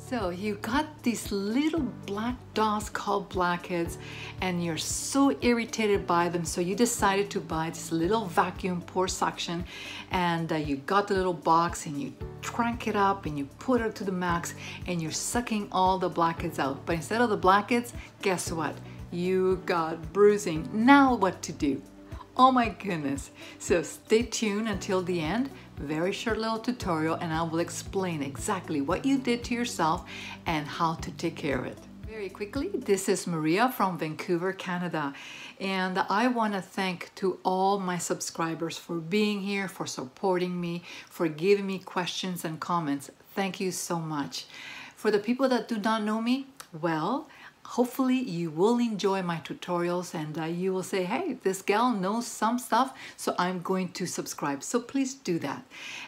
So you got these little black dots called blackheads and you're so irritated by them, so you decided to buy this little vacuum pore suction, and you got the little box and you crank it up and you put it to the max and you're sucking all the blackheads out. But instead of the blackheads, guess what? You got bruising. Now what to do? Oh my goodness. So stay tuned until the end. Very short little tutorial and I will explain exactly what you did to yourself and how to take care of it. Very quickly, this is Maria from Vancouver, Canada. And I want to thank to all my subscribers for being here, for supporting me, for giving me questions and comments. Thank you so much. For the people that do not know me, well, hopefully you will enjoy my tutorials and you will say, hey, this gal knows some stuff, so I'm going to subscribe. So please do that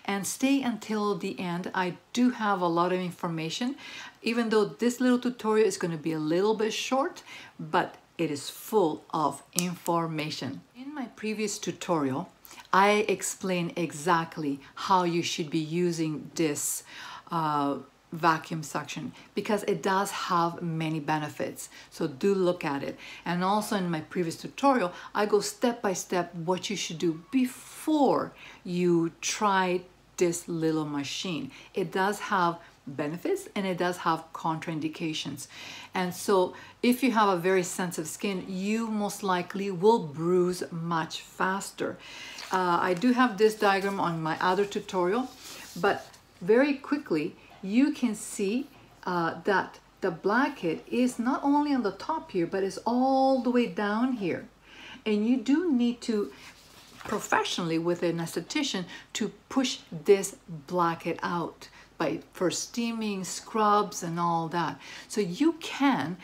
and stay until the end. I do have a lot of information, even though this little tutorial is going to be a little bit short, but it is full of information. In my previous tutorial, I explained exactly how you should be using this vacuum suction, because it does have many benefits, so do look at it. And also in my previous tutorial I go step by step what you should do before you try this little machine. It does have benefits and it does have contraindications, and so if you have a very sensitive skin, you most likely will bruise much faster. I do have this diagram on my other tutorial, but very quickly you can see that the blackhead is not only on the top here, but it's all the way down here. And you do need to, professionally with an esthetician, to push this blackhead out by first steaming, scrubs and all that. So you can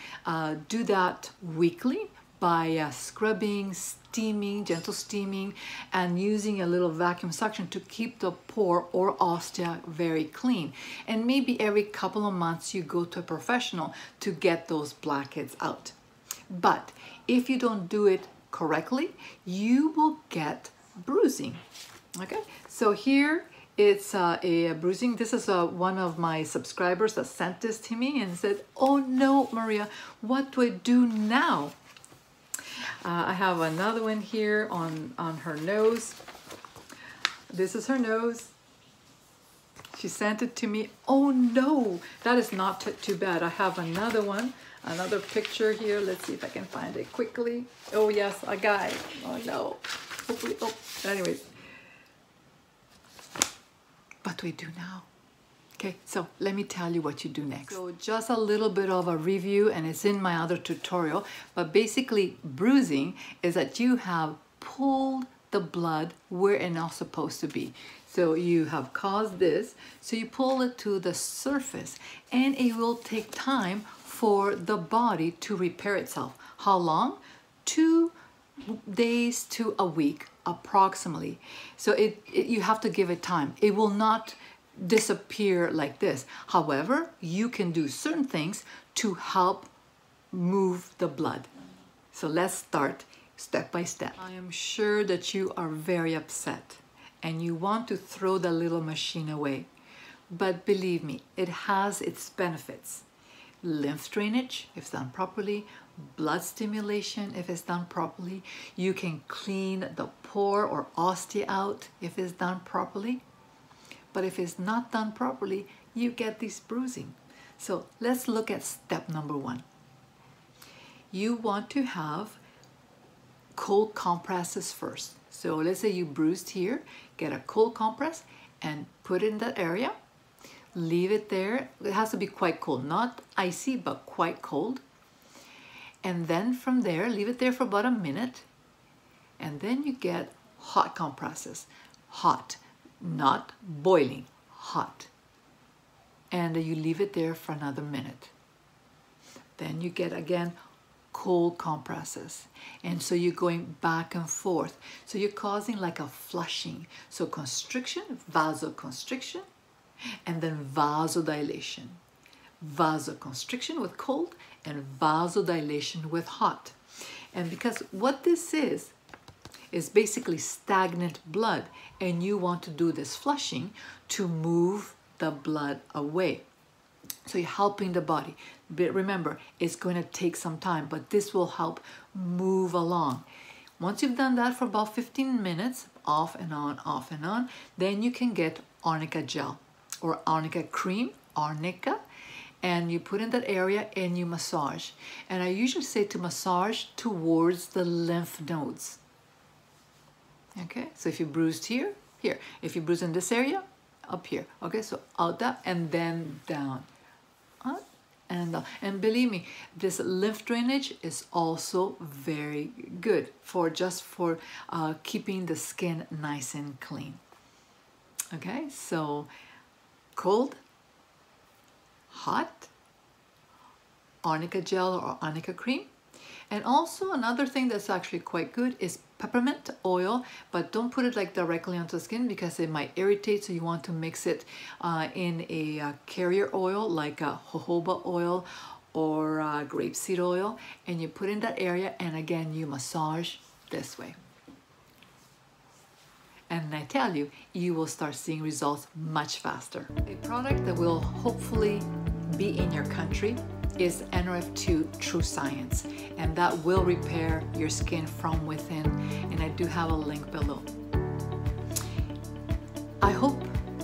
do that weekly by scrubbing, steaming, gentle steaming, and using a little vacuum suction to keep the pore or ostia very clean. And maybe every couple of months you go to a professional to get those blackheads out. But if you don't do it correctly, you will get bruising. Okay, so here it's a bruising. This is one of my subscribers that sent this to me and said, oh no, Maria, what do I do now? I have another one here on her nose. This is her nose. She sent it to me. Oh no, that is not too bad. I have another one, another picture here. Let's see if I can find it quickly. Oh yes, a guy. Oh no. Hopefully, oh, anyways. What do we do now? Okay, so let me tell you what you do next. So just a little bit of a review, and it's in my other tutorial, but basically bruising is that you have pulled the blood where it's not supposed to be. So you have caused this, so you pull it to the surface, and it will take time for the body to repair itself. How long? 2 days to a week approximately. So you have to give it time. It will not disappear like this. However, you can do certain things to help move the blood. So let's start step by step. I am sure that you are very upset and you want to throw the little machine away, but believe me, it has its benefits. Lymph drainage, if done properly, blood stimulation, if it's done properly. You can clean the pore or ostia out if it's done properly. But if it's not done properly, you get this bruising. So let's look at step number 1. You want to have cold compresses first. So let's say you bruised here, get a cold compress and put it in that area. Leave it there. It has to be quite cold, not icy, but quite cold. And then from there, leave it there for about a minute. And then you get hot compresses. Hot. Not boiling, hot. And you leave it there for another minute. Then you get again cold compresses, and so you're going back and forth, so you're causing like a flushing. So constriction, vasoconstriction, and then vasodilation. Vasoconstriction with cold and vasodilation with hot. And because what this is basically stagnant blood, and you want to do this flushing to move the blood away. So you're helping the body. But remember, it's going to take some time, but this will help move along. Once you've done that for about 15 minutes, off and on, then you can get Arnica gel or Arnica cream, Arnica, and you put in that area and you massage. And I usually say to massage towards the lymph nodes. Okay, so if you bruised here, here. If you bruise in this area, up here. Okay, so out that and then down. Up and down. And believe me, this lymph drainage is also very good for just for keeping the skin nice and clean. Okay, so cold, hot, Arnica gel or Arnica cream. And also another thing that's actually quite good is peppermint oil, but don't put it like directly onto the skin because it might irritate, so you want to mix it in a carrier oil like a jojoba oil or grapeseed oil, and you put in that area, and again you massage this way. And I tell you, you will start seeing results much faster. A product that will hopefully be in your country is NRF2 True Science, and that will repair your skin from within, and I do have a link below. I hope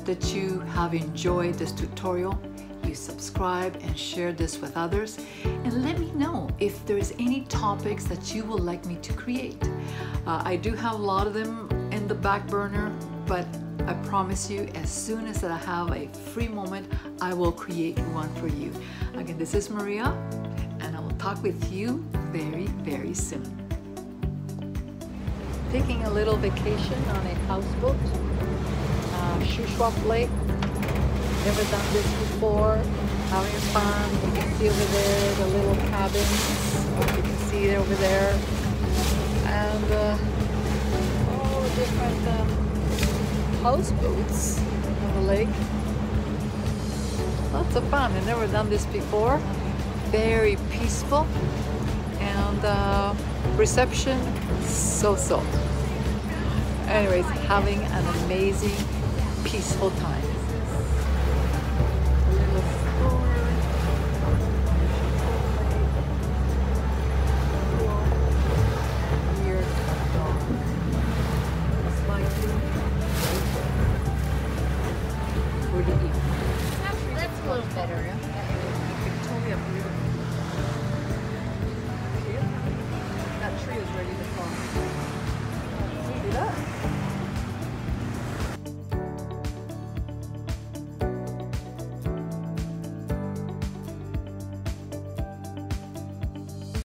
that you have enjoyed this tutorial. You subscribe and share this with others, and let me know if there's any topics that you would like me to create. I do have a lot of them in the back burner, but I promise you, as soon as I have a free moment, I will create one for you. Again, this is Maria, and I will talk with you very, very soon. Taking a little vacation on a houseboat, Shuswap Lake. Never done this before. Having fun. You can see over there the little cabins. You can see it over there, and all the different houseboats on the lake. Lots of fun. I've never done this before. Very peaceful, and reception so. Anyways, having an amazing, peaceful time.